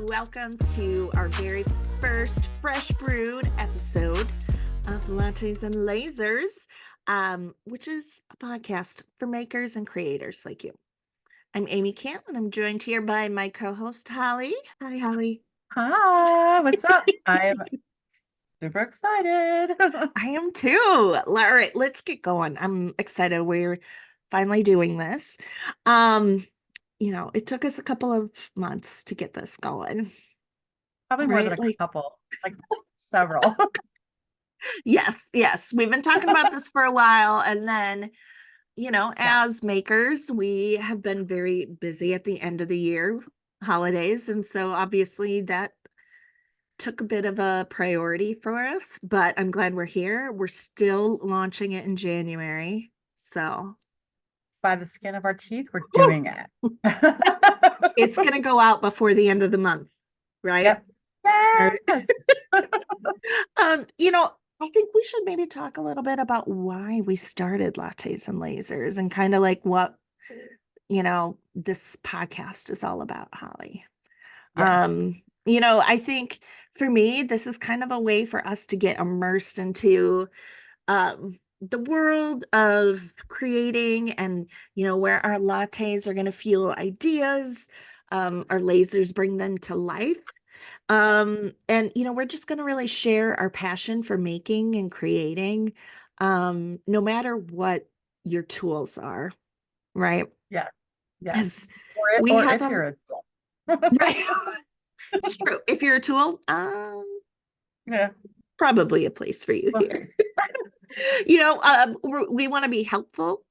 Welcome to our very first fresh brewed episode of Lattes and Lasers, which is a podcast for makers and creators like you. I'm Amy Kant, and I'm joined here by my co-host Holly. Hi, Holly. Hi, what's up? I'm super excited. I am too. All right, let's get going. I'm excited. We're finally doing this. It took us a couple of months to get this going. Probably more than Right? a Like, couple, like several. yes. We've been talking about this for a while. And then, Yeah, as makers, we have been very busy at the end of the year, holidays. And so obviously that took a bit of a priority for us, but I'm glad we're here. We're still launching it in January. So by the skin of our teeth, we're whew, doing it. it's going to go out before the end of the month, right? Yep. Right. Yes. Um, you know, I think we should maybe talk a little bit about why we started Lattes and Lasers and kind of like what, this podcast is all about, Holly. Yes. I think for me, this is kind of a way for us to get immersed into the world of creating and, where our lattes are going to fuel ideas, our lasers bring them to life. And we're just going to really share our passion for making and creating, no matter what your tools are, right? Yeah. Yes. As Or, we or have if a you're a girl. right. It's true. If you're a tool, Yeah, probably a place for you we'll see. here. We want to be helpful.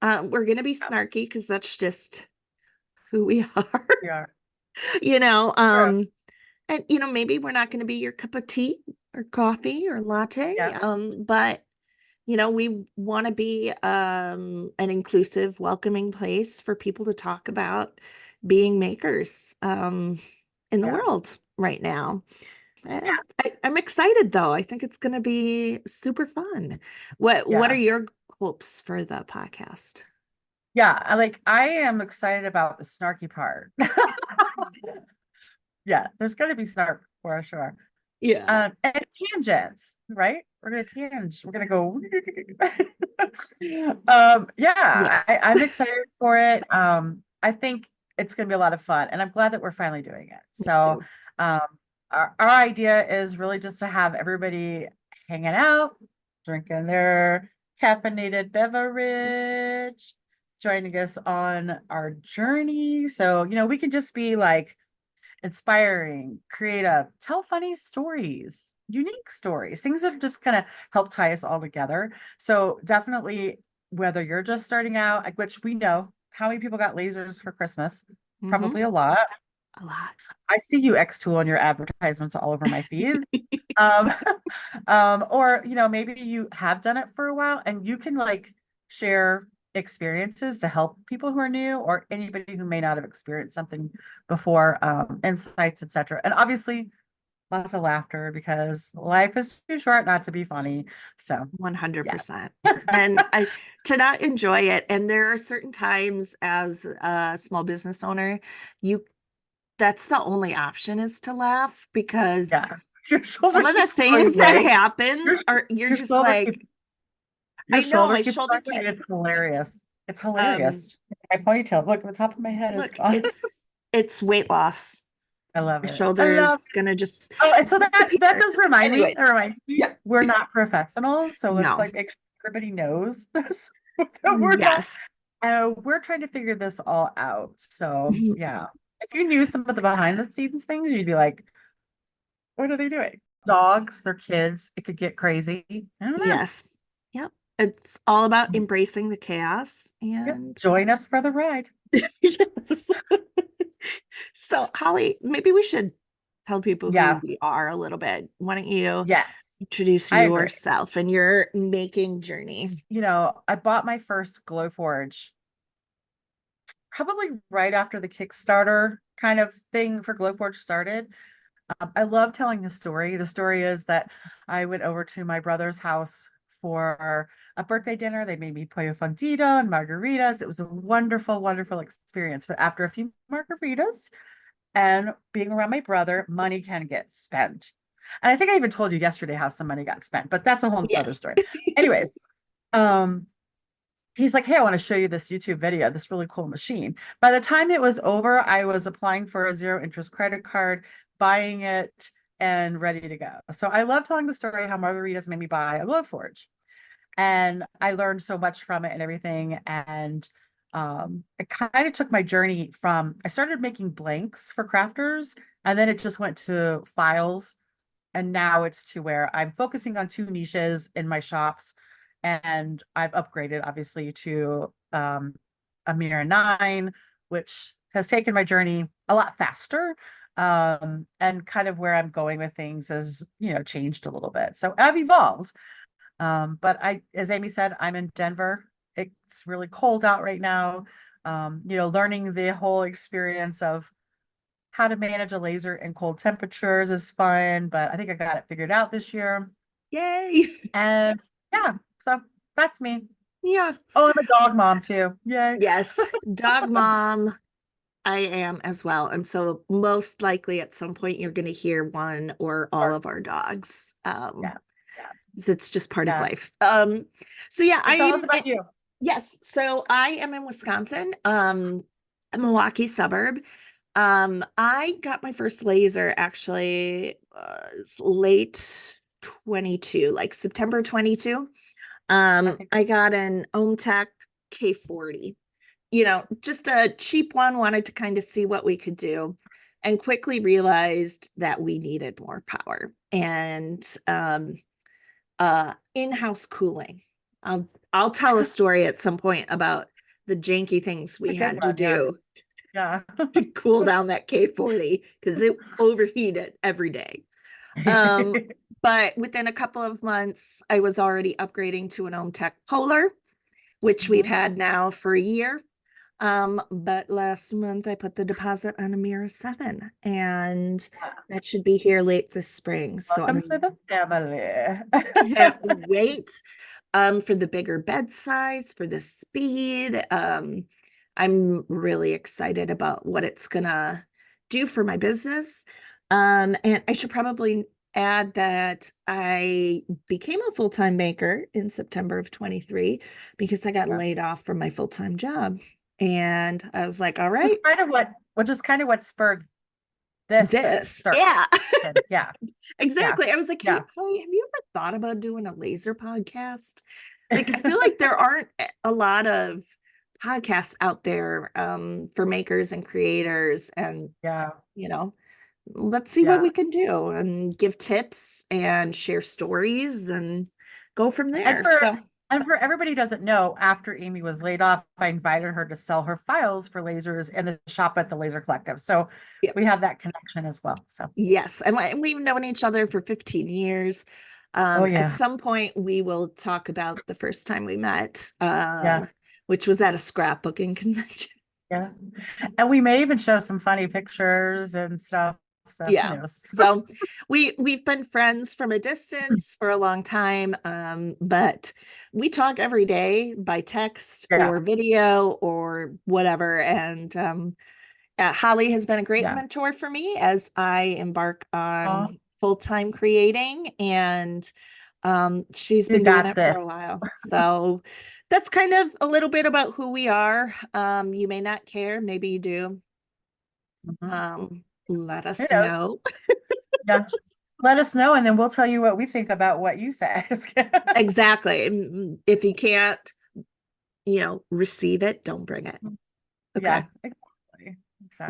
We're going to be snarky because that's just who we are. We are. you know, True. um, and maybe we're not going to be your cup of tea or coffee or latte. Yeah. But we want to be an inclusive, welcoming place for people to talk about being makers in the Yeah. world right now. I'm excited though. I think it's going to be super fun. What are Yeah. your hopes for the podcast? Yeah. I am excited about the snarky part. Yeah, there's gonna be snark for sure. Yeah. And tangents, right? We're gonna tangent. We're gonna go. Yeah, Yes. I'm excited for it. I think it's gonna be a lot of fun, and I'm glad that we're finally doing it. Me So, too. um, our idea is really just to have everybody hanging out, drinking their caffeinated beverage, joining us on our journey. So, we can just be like inspiring, creative, tell funny stories, unique stories, things that just kind of help tie us all together. So definitely, whether you're just starting out, like, which we know how many people got lasers for Christmas, Mm-hmm. probably a lot. A lot. I see you X Tool on your advertisements all over my feed. Um, or maybe you have done it for a while and you can like share experiences to help people who are new or anybody who may not have experienced something before, insights, etc. And obviously lots of laughter because life is too short not to be funny. So yes. 100%. And I to not enjoy it. And there are certain times as a small business owner, you that's the only option is to laugh because Yeah. Your shoulder some of the keeps going things that way. happens are you're Your just shoulder like, keeps your I know shoulder my keeps shoulder going. can't It's hilarious. It's um hilarious. My ponytail. Look, the top of my head is look, gone. it's weight loss. I love My it. I shoulder love is gonna just Oh, and so that disappear. does remind me. That Anyways, reminds me, yeah. we're not professionals, so let's No. like make sure everybody knows this. That we're not. Yes. We're trying to figure this all out. So Mhm. yeah, if you knew some of the behind the scenes things, you'd be like, "What are they doing?" Dogs, their kids. It could get crazy. I don't know. Yes. Yep. It's all about embracing the chaos Yep. and Join us for the ride. yes. So, Holly, maybe we should tell people who Yeah. we are a little bit. Why don't you Yes. introduce I agree. yourself and your making journey? I bought my first Glowforge probably right after the Kickstarter kind of thing for Glowforge started. I love telling the story. The story is that I went over to my brother's house for a birthday dinner. They made me pollo fundito and margaritas. It was a wonderful, wonderful experience. But after a few margaritas, And being around my brother, money can get spent. And I think I even told you yesterday how some money got spent, but that's a whole other Yes. story. Anyways, um, he's like, hey, I want to show you this YouTube video, this really cool machine. By the time it was over, I was applying for a zero interest credit card, buying it, and ready to go. So I love telling the story how Margaritas made me buy a Love Forge. And I learned so much from it and everything. And it kind of took my journey from I started making blanks for crafters, and then it just went to files, and now it's to where I'm focusing on two niches in my shops, and I've upgraded obviously to a Mira 9, which has taken my journey a lot faster. And kind of where I'm going with things has, changed a little bit. So I've evolved. But as Amy said, I'm in Denver. It's really cold out right now. Learning the whole experience of how to manage a laser in cold temperatures is fun, but I think I got it figured out this year. Yay. And yeah, so that's me. Yeah. Oh, I'm a dog mom too. Yay. Yes. Dog mom. I am as well. And so most likely at some point you're going to hear one or all Or- of our dogs. Yeah. Yeah. It's just part of Yeah. life. So yeah, So tell us about you. yes. So I am in Wisconsin, a Milwaukee suburb. I got my first laser actually it's late 22, like September 22. I think I got an OhmTech K40, just a cheap one, wanted to kind of see what we could do, and quickly realized that we needed more power and in-house cooling. I'll tell a story at some point about the janky things a we good had to one. Yeah. do Yeah. to cool down that K40 because it overheated every day. Um, but within a couple of months, I was already upgrading to an OhmTech Polar, which we've Mhm. had now for a year. But last month I put the deposit on a Mira 7, and that should be here late this spring. So Welcome to I'm the family. can't wait for the bigger bed size, for the speed. I'm really excited about what it's gonna do for my business. And I should probably add that I became a full-time maker in September of 23 because I got Yeah. laid off from my full-time job. And I was like, all Which is right, kind of what spurred this to this. start. Yeah, Yeah. Yeah. exactly. I was like, hey, Yeah. Polly, have you ever thought about doing a laser podcast? Like, I feel like there aren't a lot of podcasts out there for makers and creators. And, Yeah. you know, let's see what Yeah. we can do and give tips and share stories and go from And there. for So, and for everybody who doesn't know, after Amy was laid off, I invited her to sell her files for lasers in the shop at the Laser Collective. So yeah, we have that connection as well. So, yes. And we've known each other for 15 years. oh At yeah. some point, we will talk about the first time we met, Yeah. which was at a scrapbooking convention. Yeah. And we may even show some funny pictures and stuff. So who Yeah. knows? So we've been friends from a distance for a long time, but we talk every day by text Yeah. or video or whatever. And Holly has been a great Yeah. mentor for me as I embark Oh, on full-time creating, and she's you been doing got it for this. a while. So that's kind of a little bit about who we are. You may not care, maybe you do. Mhm. Let Who us knows? know. Yeah. Let us know, and then we'll tell you what we think about what you said. Exactly. If you can't, receive it, don't bring it. Okay. Yeah, exactly.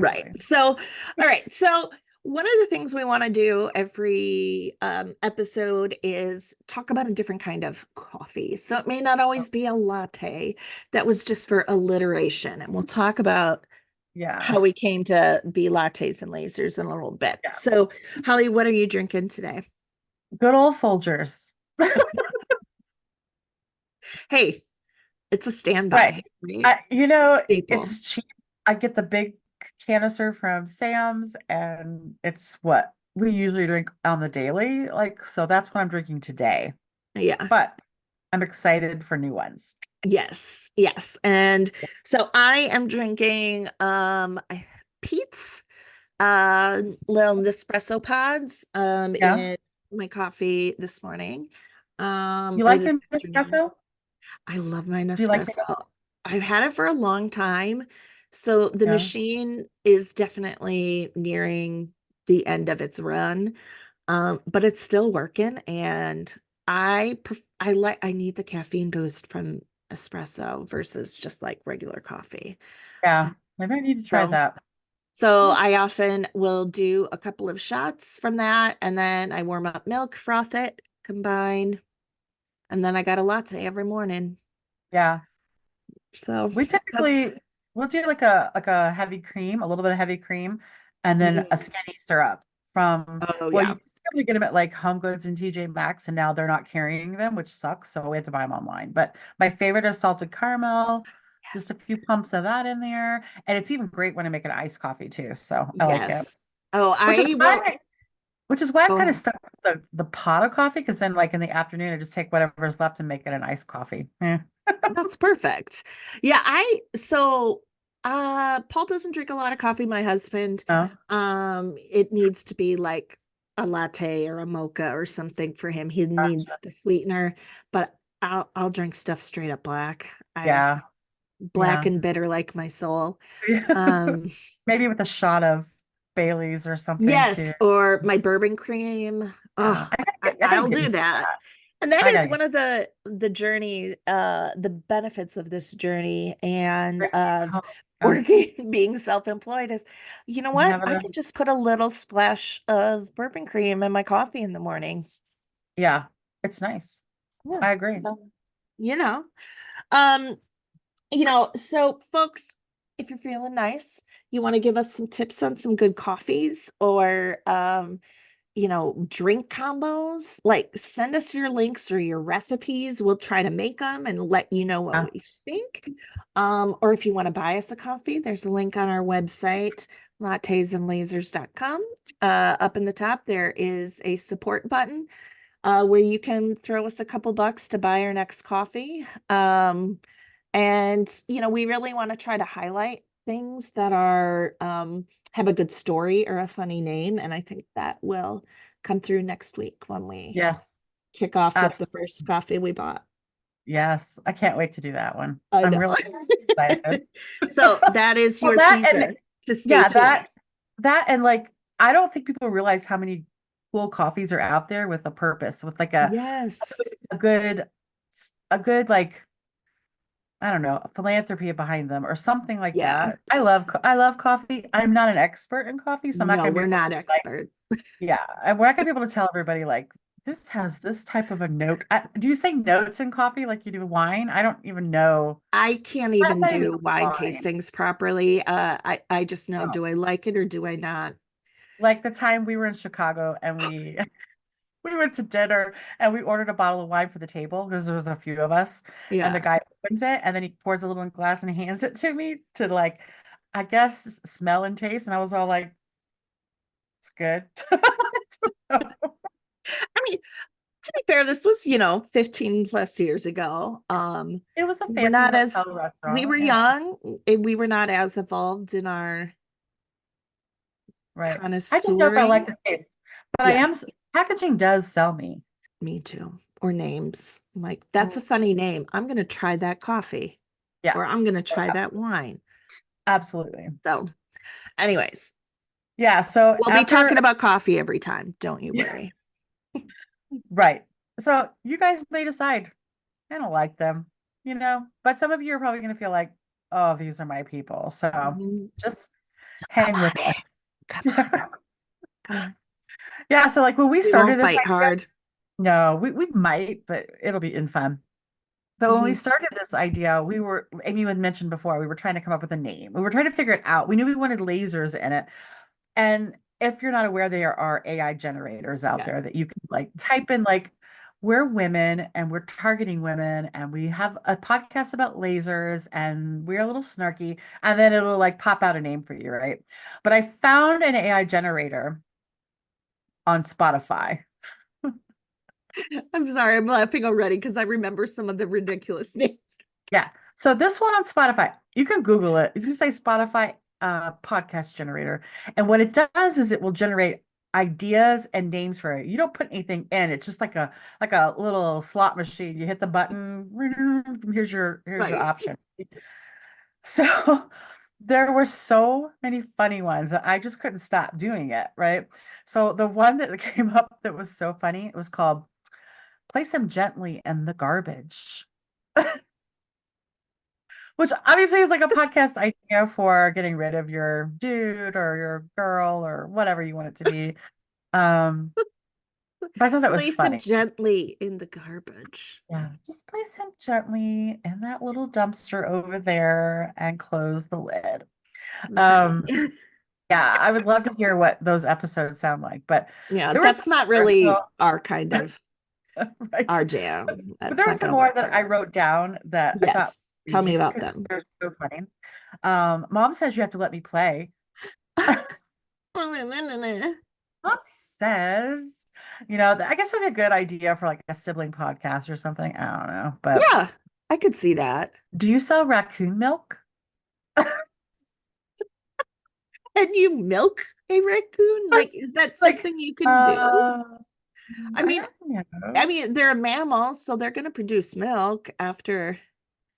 Right. Exactly. So, all right. So, one of the things we want to do every episode is talk about a different kind of coffee. So, it may not Oh, always be a latte. That was just for alliteration. And we'll talk about yeah. how we came to be lattes and lasers in a little bit. Yeah. So, Holly, what are you drinking today? Good old Folgers. Hey, it's a Right. standby, right? Staple. It's cheap. I get the big canister from Sam's, and it's what we usually drink on the daily. Like, so that's what I'm drinking today. Yeah. But I'm excited for new ones. Yes, yes. And so I am drinking Pete's little Nespresso pods Yeah. in my coffee this morning, You or like this your afternoon. espresso? I love my Do you like it? Nespresso. I've had it for a long time. So the Yeah. machine is definitely nearing the end of its run. But it's still working and I need the caffeine boost from espresso versus just like regular coffee. Yeah. Maybe I need to try So that. so Hmm. I often will do a couple of shots from that and then I warm up milk, froth it, combine, and then I got a latte every morning. Yeah. So We that's typically we'll do like a heavy cream, a little bit of heavy cream, and then a mhm. skinny syrup from, Oh well, you yeah. used to be able to get them at like Home Goods and TJ Maxx, and now they're not carrying them, which sucks. So we have to buy them online. But my favorite is salted caramel, just a Yes. few pumps of that in there. And it's even great when I make an iced coffee too. So I like it. Yes. Oh, Which is I will why which is why I've go kind of ahead. stuck with the pot of coffee, because then like in the afternoon I just take whatever's left and make it an iced coffee. That's perfect. Yeah, Paul doesn't drink a lot of coffee, my husband. Oh, It needs to be like a latte or a mocha or something for him. He needs gotcha. the sweetener, but I'll drink stuff straight up black. I Yeah. black Yeah. and bitter like my soul. Um, Maybe with a shot of Bailey's or something too. Yes, or my bourbon cream. Yeah. Oh, I gotta I'll get do used to that. that. And that I is gotta one get of the journey, the benefits of this journey and drinking at of home. Yeah. working, being self-employed is, you know And what? having I a, can just put a little splash of bourbon cream in my coffee in the morning. yeah, it's nice. Yeah. I agree. So, you know, um, so folks, if you're feeling nice, you want to give us some tips on some good coffees or drink combos, like send us your links or your recipes. We'll try to make them and let you know what Yeah. we think. Or if you want to buy us a coffee, there's a link on our website, lattesandlasers.com. Up in the top, there is a support button where you can throw us a couple bucks to buy our next coffee. And we really want to try to highlight things that are have a good story or a funny name, and I think that will come through next week when we Yes, kick off with the absolutely. first coffee we bought. Yes. I can't wait to do that one. I I'm know. really excited. So that is Well, your that and teaser to stay yeah, tuned. that and like I don't think people realize how many cool coffees are out there with a purpose, with like Yes. a good a good like I don't know, philanthropy behind them or something like Yeah. that. I love coffee. I'm not an expert in coffee, so I'm not No, going to be we're able to not be like, experts. yeah, we're not going to be able to tell everybody like this has this type of a note. Do you say notes in coffee like you do wine? I don't even know. I can't I'm even not even do wine wine. tastings properly. I just know, Oh. do I like it or do I not? Like the time we were in Chicago and we we went to dinner and we ordered a bottle of wine for the table because there was a few of us. And the Yeah. guy opens it and then he pours a little in a glass and hands it to me to like, I guess, smell and taste. And I was all like, it's good. I mean, to be fair, this was, 15 plus years ago. It was a We're fancy not as hotel we restaurant. were Yeah, young, we were not as evolved in our right. I just know if I like connoisseuring. the taste. But Yes, packaging does sell me. me too. Or names. I'm like, that's Mm, a funny name. I'm gonna try that coffee, yeah. or I'm gonna Oh, try that wine. absolutely. So, anyways, Yeah. So we'll be after, talking about coffee every time. Don't you yeah, worry. right. So you guys may decide. I don't like them, but some of you are probably going to feel like, oh, these are my people. So Mhm. just So come hang on with in. us. Come on. Come on. Yeah. So like when we We started won't this fight idea, hard. no, we might, but it'll be in fun. But when we Mhm. started this idea, Amy had mentioned before, we were trying to come up with a name. We were trying to figure it out. We knew we wanted lasers in it. And if you're not aware, there are AI generators out Yes. there that you can like type in like we're women and we're targeting women and we have a podcast about lasers and we're a little snarky and then it'll like pop out a name for you, right? But I found an AI generator on Spotify. I'm sorry, I'm laughing already because I remember some of the ridiculous names. Yeah. So this one on Spotify, you can Google it. If you say Spotify podcast generator. And what it does is it will generate ideas and names for it. You don't put anything in. It's just like a little slot machine. You hit the button, here's your Right. option. So there were so many funny ones that I just couldn't stop doing it, right? So the one that came up that was so funny, it was called Place Him Gently in the Garbage. Which obviously is like a podcast idea for getting rid of your dude or your girl or whatever you want it to be. Um, but I thought that was Place him funny. gently in the garbage. Yeah, just place him gently in that little dumpster over there and close the lid. Right. Um, yeah, I would love to hear what those episodes sound like, but Yeah, there were some that's not personal, really our kind of right? our jam. But there That's were not some gonna work more that for I us. wrote down that I thought Yes. were Tell me unique about because them. they're so funny. Mom says you have to let me play. Mom says, I guess it would be a good idea for like a sibling podcast or something. I don't know. But Yeah, I could see that. do you sell raccoon milk? Can you milk a raccoon? Like, is that Like, something you can do? I I mean, don't know. they're mammals, so they're gonna produce milk after.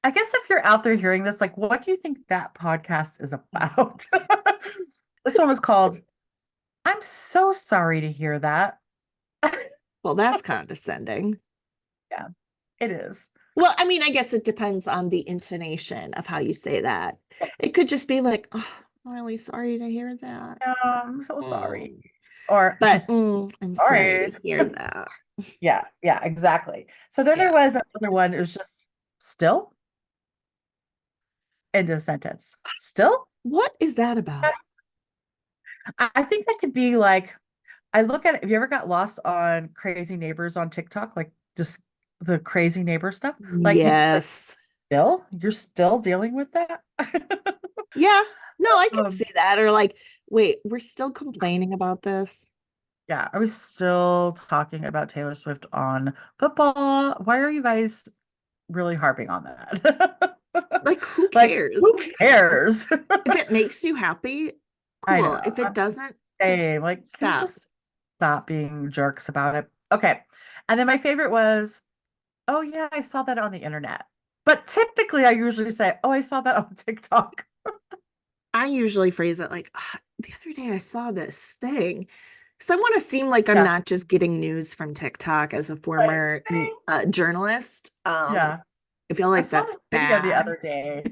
I guess if you're out there hearing this, like, what do you think that podcast is about? This one was called I'm so sorry to hear that. Well, that's condescending. Yeah, it is. Well, I mean, I guess it depends on the intonation of how you say that. It could just be like, oh, I'm really sorry to hear that. I'm so sorry. Mm. Or But I'm sorry sorry. to hear that. Yeah, exactly. So then there Yeah. was another one. It was just still end of sentence. Still? What is that about? I think that could be like, I look at it. Have you ever got lost on crazy neighbors on TikTok? Like just the crazy neighbor stuff? Like you like Yes. still? You're still dealing with that? Yeah. No, I can Um, see that. Or like, wait, we're still complaining about this. yeah, are we still talking about Taylor Swift on football? Why are you guys really harping on that? Like, who Like, cares? who cares? If it makes you happy, I cool. know. If it I'm just doesn't, saying, like, can we stop. just stop being jerks about it? Okay. And then my favorite was, oh yeah, I saw that on the internet. But typically I usually say, oh, I saw that on TikTok. I usually phrase it like, "Ah, the other day I saw this thing." So I want to seem like I'm Yeah. not just getting news from TikTok as a Like, former see? journalist. Yeah. I feel I like saw that's this video the bad. other day.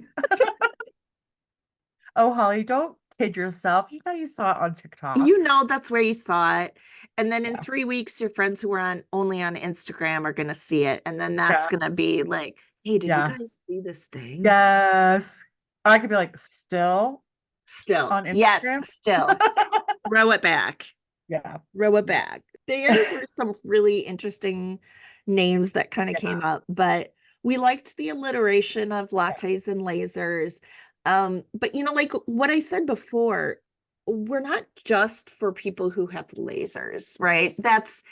Oh, Holly, don't kid yourself. You know you saw it on TikTok. You know that's where you saw it. And then in Yeah. 3 weeks, your friends who are on only on Instagram are gonna see it. And then that's Yeah. gonna be like, hey, did you Yeah. guys see this thing? Yes. I could be like, still Still, on yes, Instagram. still. Throw it back. Yeah. Throw it back. There were some really interesting names that kind of Yeah. came up, but we liked the alliteration of Yeah. lattes and lasers. But like what I said before, we're not just for people who have lasers, right? That's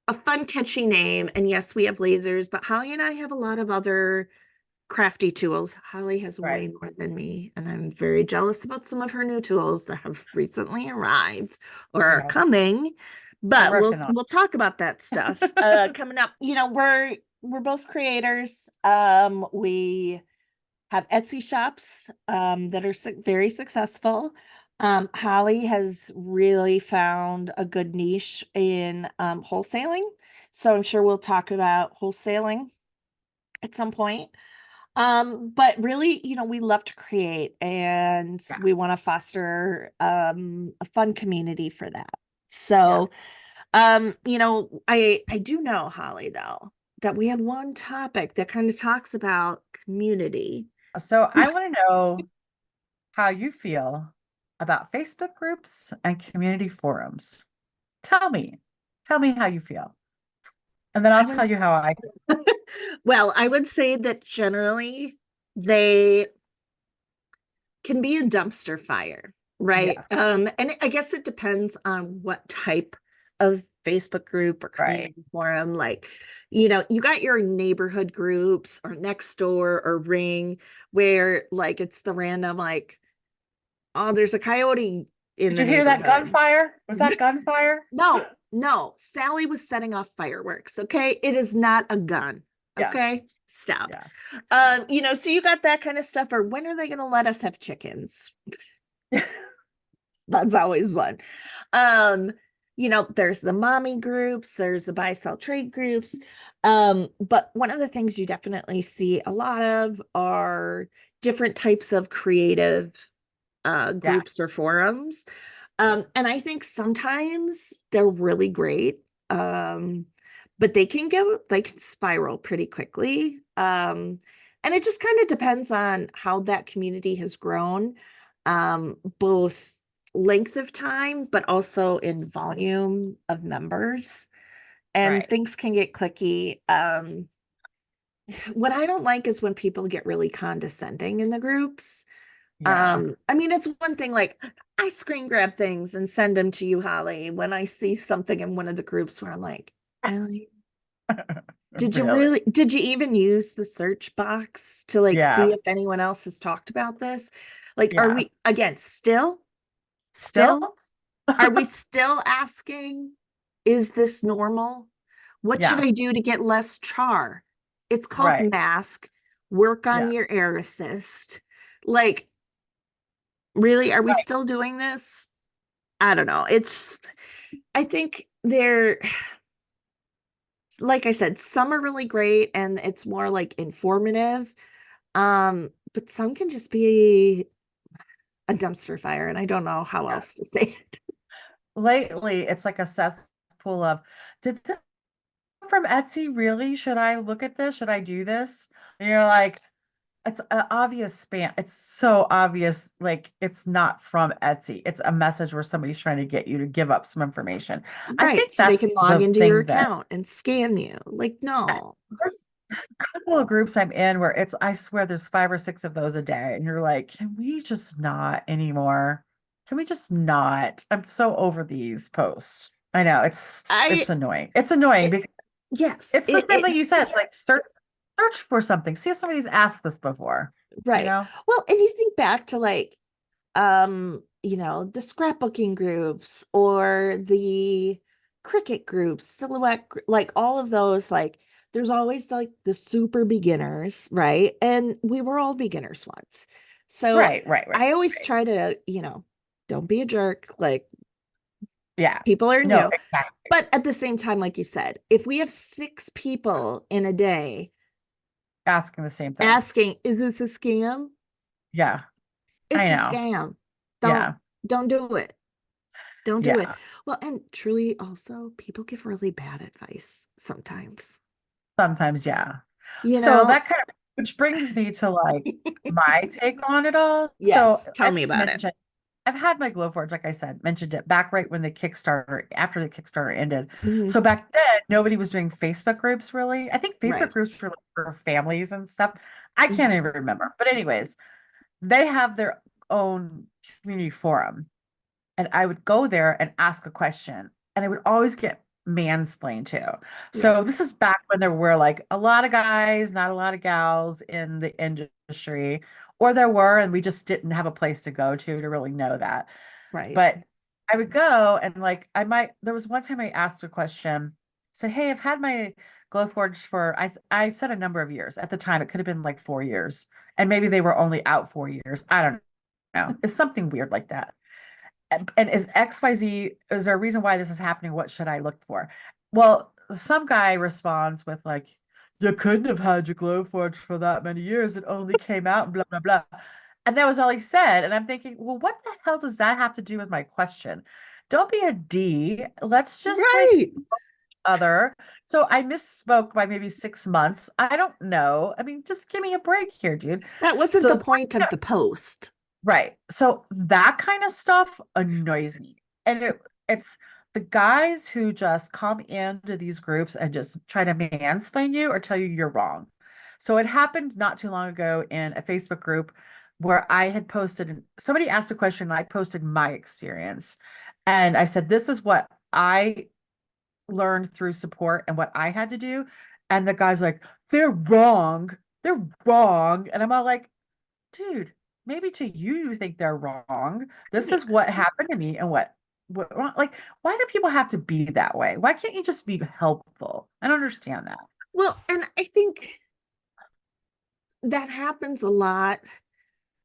a fun, catchy name. And yes, we have lasers, but Holly and I have a lot of other crafty tools. Holly has Right. way more than me, and I'm very jealous about some of her new tools that have recently arrived or are Yeah. coming. We're But we'll working on we'll talk about that stuff coming up. We're both creators. We have Etsy shops that are very successful. Holly has really found a good niche in wholesaling. So I'm sure we'll talk about wholesaling at some point. But really, we love to create and Yeah. we want to foster a fun community for that. Yes. So, I do know, Holly, though, that we had one topic that kind of talks about community. So I want to know how you feel about Facebook groups and community forums. Tell me. Tell me how you feel. And then I I'll tell was you how I Well, I would say that generally they can be a dumpster fire, right? yeah, And I guess it depends on what type of Facebook group or right. community forum. Like, you got your neighborhood groups or next door or ring where like it's the random like oh, there's a coyote in Did the you hear that neighborhood. gunfire? Was that gunfire? No, no, Sally was setting off fireworks. Okay. It is not a gun. Yeah, Okay. Stop. yeah, yeah. So you got that kind of stuff, or when are they going to let us have chickens? That's always one. Um, there's the mommy groups, there's the buy sell trade groups. But one of the things you definitely see a lot of are different types of creative Yeah, groups or forums. And I think sometimes they're really great. But they can spiral pretty quickly. And it just kind of depends on how that community has grown, both length of time, but also in volume of members. And right. things can get clicky. What I don't like is when people get really condescending in the groups. Yeah. I mean, it's one thing, like I screen grab things and send them to you, Holly, when I see something in one of the groups where I'm like, really? Really? Did you even use the search box to like see Yeah, if anyone else has talked about this? Like, are yeah. we again Still? still, are we still asking, is this normal? What should Yeah, I do to get less char? It's called right. mask. Work on Yeah, your air assist. Like, really, are we right. still doing this? I don't know. I think they're, like I said, some are really great and it's more like informative. But some can just be a dumpster fire, and I don't know how Yeah. else to say it. Lately, it's like a cesspool of, did this come from Etsy? Really? Should I look at this? Should I do this? And you're like, it's an obvious spam. It's so obvious. Like, it's not from Etsy. It's a message where somebody's trying to get you to give up some information. I Right. think So they that's can log the into your thing that account and scam you. Like, no. there's a couple of groups I'm in where it's, I swear there's 5 or 6 of those a day. And you're like, can we just not anymore? Can we just not? I'm so over these posts. I know I it's annoying. It's annoying it, because yes, it's the same thing you said, like search for something. See if somebody's asked this before, you right. know? Well, and you think back to like the scrapbooking groups or the cricket groups, like all of those, like there's always like the super beginners, right? And we were all beginners once. So Right, right, right, I always right. try to, don't be a jerk. Like Yeah. people are No, new. exactly. But at the same time, like you said, if we have six people in a day Asking the same thing. asking, is this a scam? Yeah, I It's a know. scam. Don't Yeah, don't do it. Don't do it. yeah. Well, and truly also people give really bad advice sometimes. Sometimes, yeah. You So know? that kind of, which brings me to like my take on it all. So Yes, tell as me I about it. mentioned, I've had my Glowforge, like I said, mentioned it back right when the Kickstarter, after the Kickstarter ended. Mhm. So back then, nobody was doing Facebook groups really. I think Facebook Right. groups were like for families and stuff. I can't Mhm. even remember. But anyways, they have their own community forum. And I would go there and ask a question, and I would always get mansplained to. Yeah. So this is back when there were like a lot of guys, not a lot of gals in the industry, or there were, and we just didn't have a place to go to really know that. Right. But I would go and like there was one time I asked a question, said, "Hey, I've had my Glowforge for I said a number of years. At the time, it could have been like 4 years, and maybe they were only out 4 years. I don't know. It's something weird like that. And is XYZ, is there a reason why this is happening? What should I look for? Well, some guy responds with like, you couldn't have had your Glowforge for that many years. It only came out and blah, blah, blah. And that was all he said. And I'm thinking, well, what the hell does that have to do with my question? Don't be a D. Let's just like Right. other. So I misspoke by maybe 6 months. I don't know. I mean, just give me a break here, dude. That wasn't the So point of the post. right. So that kind of stuff annoys me. And it's the guys who just come into these groups and just try to mansplain you or tell you you're wrong. So it happened not too long ago in a Facebook group where I had posted, somebody asked a question, and I posted my experience. And I said, this is what I learned through support and what I had to do. And the guy's like, they're wrong. They're wrong. And I'm all like, dude. maybe to you, you think they're wrong. This Yeah. is what happened to me and what wrong. Like, why do people have to be that way? Why can't you just be helpful? I don't understand that. Well, and I think that happens a lot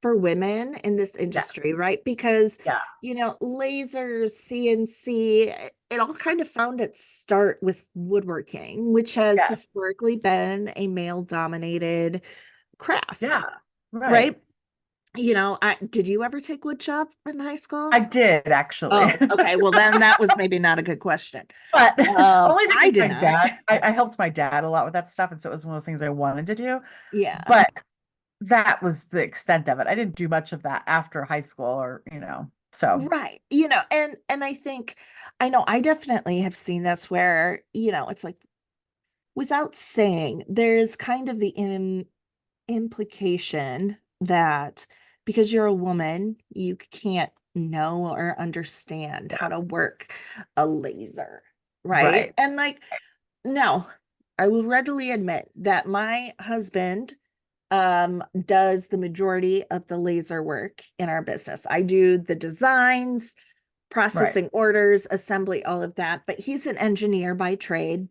for women in this industry, Yes. right? Because, Yeah. lasers, CNC, it all kind of found its start with woodworking, which has Yes. historically been a male dominated craft, Yeah. Right. right? Did you ever take wood shop in high school? I did actually. Oh, okay. Well, then that was maybe not a good question. But only I because did my not. dad, I helped my dad a lot with that stuff. And so it was one of those things I wanted to do. Yeah. But that was the extent of it. I didn't do much of that after high school or, so Right. And I know I definitely have seen this where, it's like without saying, there's kind of the implication that because you're a woman, you can't know or understand how yeah. to work a laser, right? Right. And like, no, I will readily admit that my husband does the majority of the laser work in our business. I do the designs, Right. processing orders, assembly, all of that, but he's an engineer by trade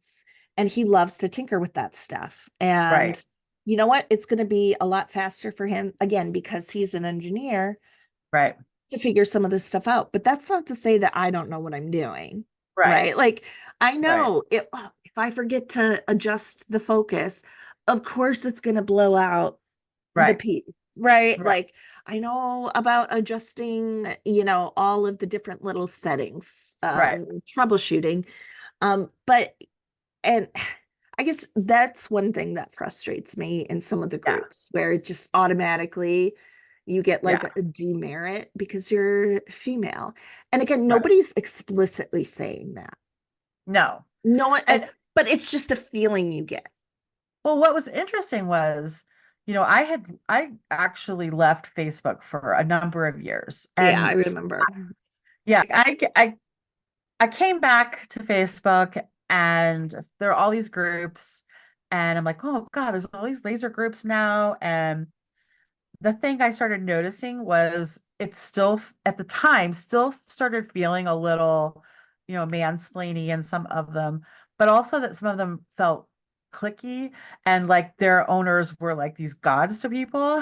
and he loves to tinker with that stuff. Right. And you know what? It's going to be a lot faster for him, again, because he's an engineer, Right. to figure some of this stuff out. But that's not to say that I don't know what I'm doing, Right. right? Like, I Right. know if I forget to adjust the focus, of course it's going to blow out the Right. piece, right? Right. Like, I know about adjusting, all of the different little settings, Right. troubleshooting. But and I guess that's one thing that frustrates me in some of the Yeah. groups where it just automatically you get like Yeah. a demerit because you're female. And again, Right. nobody's explicitly saying that. No. No one, And but it's just a feeling you get. well, what was interesting was, I actually left Facebook for a number of years. Yeah, I And remember. yeah, I came back to Facebook and there are all these groups and I'm like, oh God, there's all these laser groups now. And the thing I started noticing was it's still at the time still started feeling a little, mansplaining in some of them, but also that some of them felt clicky and like their owners were like these gods to people,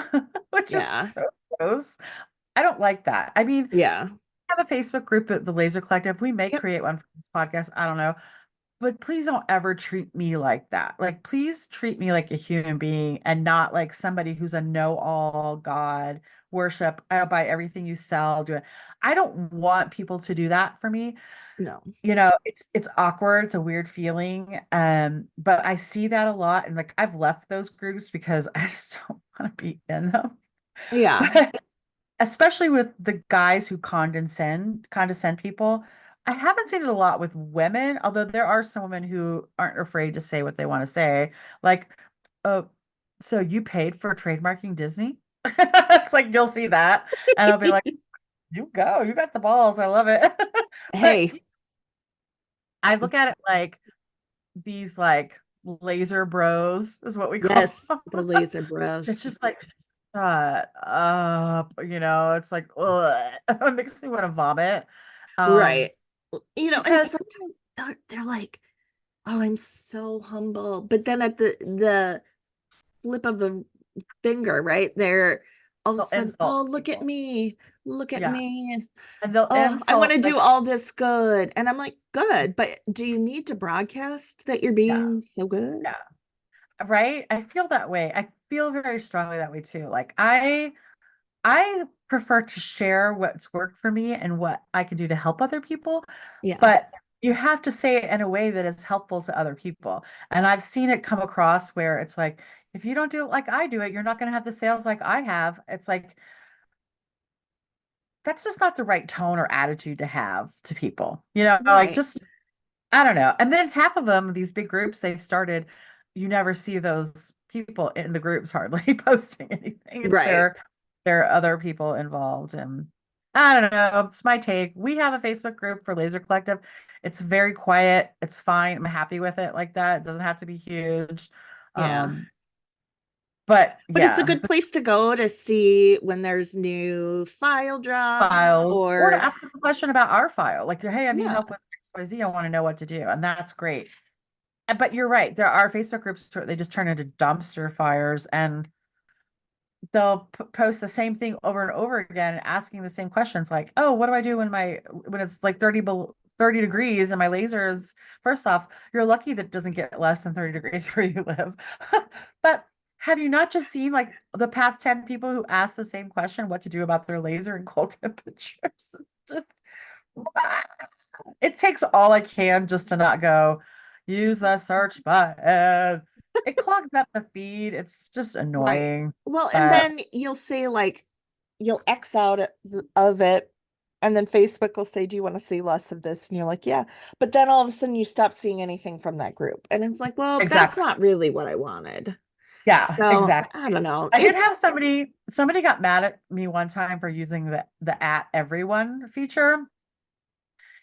which is Yeah. so gross. I don't like that. I mean, Yeah. have a Facebook group at the Laser Collective. We may Yep. create one for this podcast. I don't know. But please don't ever treat me like that. Like, please treat me like a human being and not like somebody who's a know-all God, worship, I'll buy everything you sell, do it. I don't want people to do that for me. No. It's awkward, it's a weird feeling. But I see that a lot. And like I've left those groups because I just don't want to be in them. Yeah. But especially with the guys who condescend people. I haven't seen it a lot with women, although there are some women who aren't afraid to say what they want to say. Like, oh, so you paid for trademarking Disney? It's like you'll see that, and I'll be like, you go, you got the balls. I love it. But Hey, I look at it like these like laser bros is what we call yes, them. the laser It's bros. just like, shut up, it's like, ugh. It makes me want to vomit. Right. And Because sometimes they're like, "Oh, I'm so humble." But then at the flip of the finger, right? They're all of a they'll sudden, insult "Oh, look at people. me. Look at Yeah. me. And they'll Oh, I want insult, to do like, all this good." And I'm like, "Good, but do you need to broadcast that you're yeah, being so good?" yeah, right? I feel that way. I feel very strongly that way too. Like, I prefer to share what's worked for me and what I can do to help other people, Yeah. but you have to say it in a way that is helpful to other people. And I've seen it come across where it's like, if you don't do it like I do it, you're not going to have the sales like I have. It's like, that's just not the right tone or attitude to have to people. Like, Right. just, I don't know. And then it's half of them, these big groups they've started, you never see those people in the groups hardly posting anything. It's Right. there are other people involved. And I don't know. It's my take. We have a Facebook group for Laser Collective. It's very quiet. It's fine. I'm happy with it like that. It doesn't have to be huge. Yeah. Um, But But it's a yeah, good place to go to see when there's new file drops files or to or ask a question about our file. Like, hey, I need yeah, help with XYZ. I want to know what to do. And that's great. But you're right. There are Facebook groups where they just turn into dumpster fires and they'll post the same thing over and over again, asking the same questions like, oh, what do I do when it's like 30 degrees and my laser is, first off, you're lucky that it doesn't get less than 30 degrees where you live. But have you not just seen like the past 10 people who asked the same question, what to do about their laser and cold temperatures? It's just it takes all I can just to not go use the search button. It clogs up the feed. It's just right. annoying. Well, and But then you'll say like you'll X out of it, and then Facebook will say, "Do you want to see less of this?" And you're like, "Yeah." But then all of a sudden you stop seeing anything from that group, and it's like, "Well, that's exactly. not really what I wanted." Yeah, So exactly. I don't know. I did It's have somebody got mad at me one time for using the at everyone feature.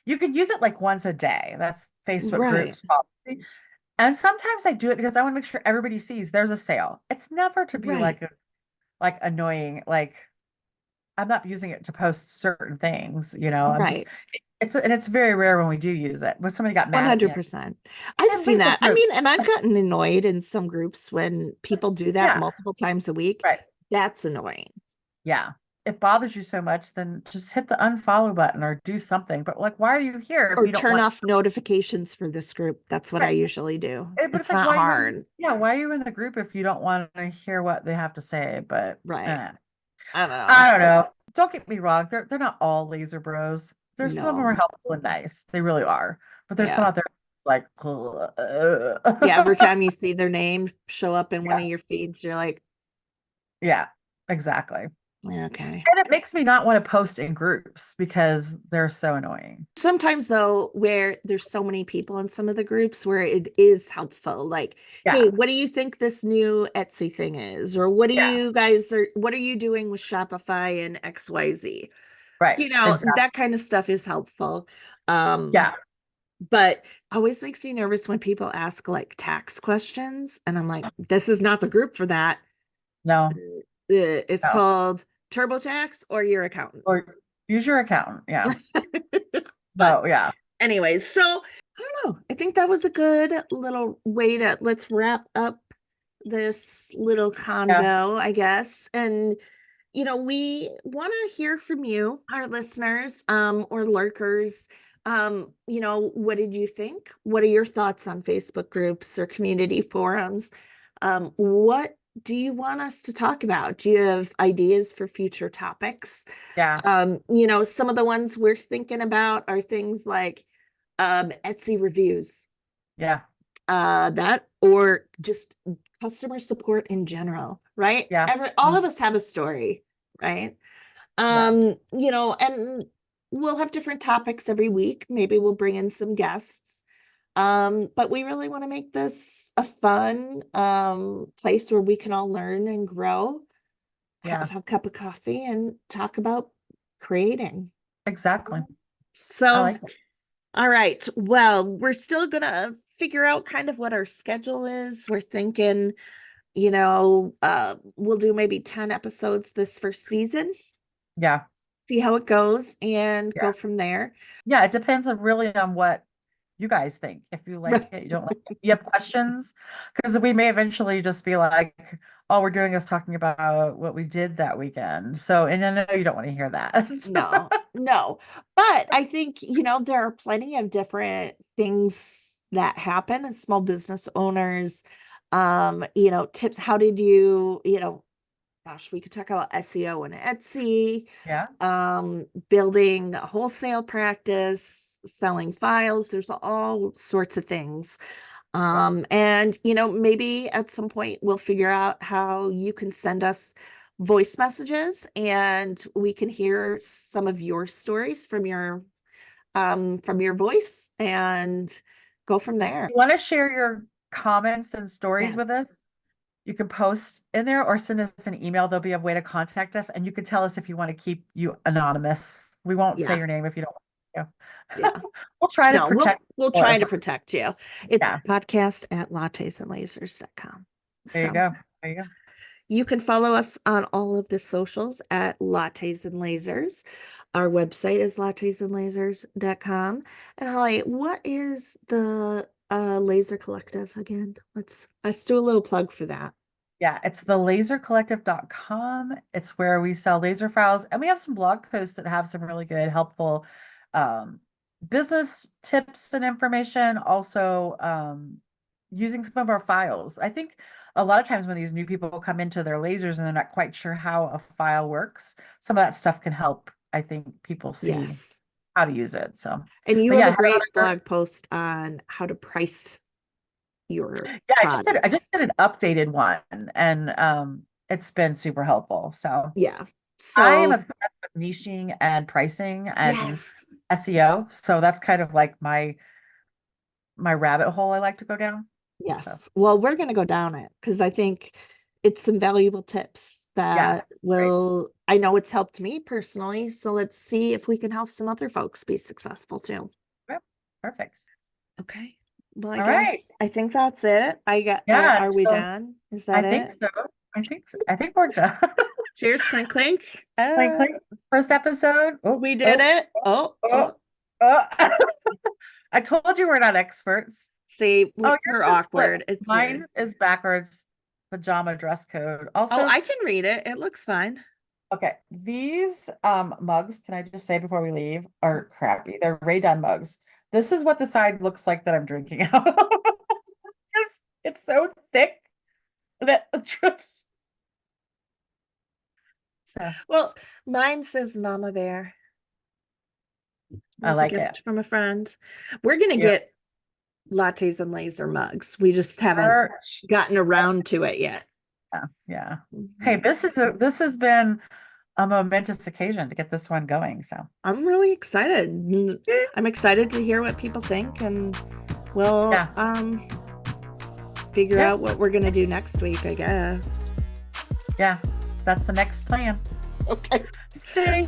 You can use it like once a day. That's Facebook right, groups policy. And sometimes I do it because I want to make sure everybody sees there's a sale. It's never to be right, like annoying. Like I'm not using it to post certain things, you know. I'm just right. it's very rare when we do use it. When somebody got mad at me, 100%. I've and seen leave the that. I group. mean, and I've gotten annoyed in some groups when people do that Yeah, multiple times a week. right. That's annoying. Yeah. It bothers you so much, then just hit the unfollow button or do something. But like, why are you here if Or you don't turn want? off notifications for this group. That's what I Right. usually do. But it's It's like, not why are you in? hard. Yeah, why are you in the group if you don't want to hear what they have to say? But Right. I don't know. I don't know. Don't get me wrong. They're not all laser bros. There's some of them are No. helpful and nice. They really are. But there's some Yeah. out there like, Yeah. Every time you see their name show up in one of your yes, feeds, you're like, yeah, exactly. okay. And it makes me not want to post in groups because they're so annoying. Sometimes though, where there's so many people in some of the groups where it is helpful, like, hey, Yeah, what do you think this new Etsy thing is? Or yeah, what are you doing with Shopify and XYZ? right, exactly. That kind of stuff is helpful. Um, Yeah, but always makes me nervous when people ask like tax questions, and I'm like, this is not the group for that. no, It's no. called TurboTax or your accountant. Or use your account. Yeah. But No, yeah. anyways, so I don't know. I think that was a good little way to let's wrap up this little Yeah. convo, I guess. And we want to hear from you, our listeners, or lurkers. What did you think? What are your thoughts on Facebook groups or community forums? What do you want us to talk about? Do you have ideas for future topics? Yeah. Some of the ones we're thinking about are things like Etsy reviews, Yeah. that or just customer support in general, right? Yeah. All of Mhm. us have a story, right? Yeah. And we'll have different topics every week. Maybe we'll bring in some guests. But we really want to make this a fun place where we can all learn and grow, Yeah. have a cup of coffee and talk about creating. Exactly. I So, like it. all right. Well, we're still gonna figure out kind of what our schedule is. We're thinking, we'll do maybe 10 episodes this first season, Yeah. see how it goes, and Yeah. go from there. Yeah. It depends on really on what you guys think. If you like it, you don't like it, you have questions, because we may eventually just be like, all we're doing is talking about what we did that weekend. So, and I know you don't want to hear that. No, no. But I think, there are plenty of different things that happen as small business owners. Tips. How did gosh, we could talk about SEO and Etsy, Yeah. building a wholesale practice, selling files. There's all sorts of things. And maybe at some point we'll figure out how you can send us voice messages and we can hear some of your stories from your voice and go from there. You want to share your comments and stories with Yes. us? You can post in there or send us an email. There'll be a way to contact us, and you can tell us if you want to keep you anonymous. We won't say Yeah. your name if you don't want Yeah. to. We'll try to No, we'll protect we'll people try as to much. protect you. It's Yeah, podcast at lattesandlasers.com. there you So go. There you go. You can follow us on all of the socials at Lattes and Lasers. Our website is lattesandlasers.com. And Holly, what is the laser collective again? Let's do a little plug for that. Yeah, it's the lasercollective.com. It's where we sell laser files, and we have some blog posts that have some really good, helpful um, business tips and information. Also, using some of our files. I think a lot of times when these new people come into their lasers and they're not quite sure how a file works, some of that stuff can help, I think, people see Yes. how to use it. So, And you but have yeah, a head on great over. blog post on how to price your Yeah, I products. just did an updated one, and it's been super helpful. So Yeah. I am So, obsessed with niching and pricing and yes. SEO. So that's kind of like my rabbit hole I like to go down. So Yes. Well, we're going to go down it because I think it's some valuable tips yeah, that great. I know it's helped me personally. So let's see if we can help some other folks be successful too. Yep, perfect. Okay. Well, All right. I think that's it. Yeah, Are we so done? Is I that think it? so. I think we're done. Cheers, clink, clink. Clink, clink. First episode. Oh, We did oh, it. Oh, oh, oh. oh. I told you we're not experts. See, Oh, we're yours is split. awkward. It's Mine yours. is backwards pajama dress code. Oh, Also, I can read it. It looks fine. okay, these mugs, can I just say before we leave, are crappy. They're Ray Dunn mugs. This is what the side looks like that I'm drinking out of. It's so thick that it drips. So Well, mine says Mama Bear. It I was a like it. gift from a friend. We're gonna Yeah. get lattes and laser mugs. We just haven't Merch. gotten around to it yet. Yeah, yeah. Hey, Mhm. this has been a momentous occasion to get this one going. So I'm really excited. I'm excited to hear what people think, and we'll yeah, figure yeah, out what we're gonna do next week, I guess. yeah. That's the next plan. Okay. Stay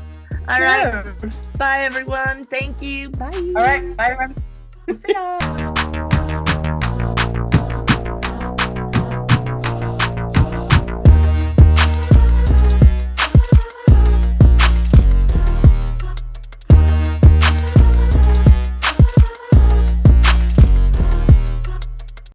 All right. tuned. Bye, everyone. Thank you. All right, Bye. bye everyone. See ya.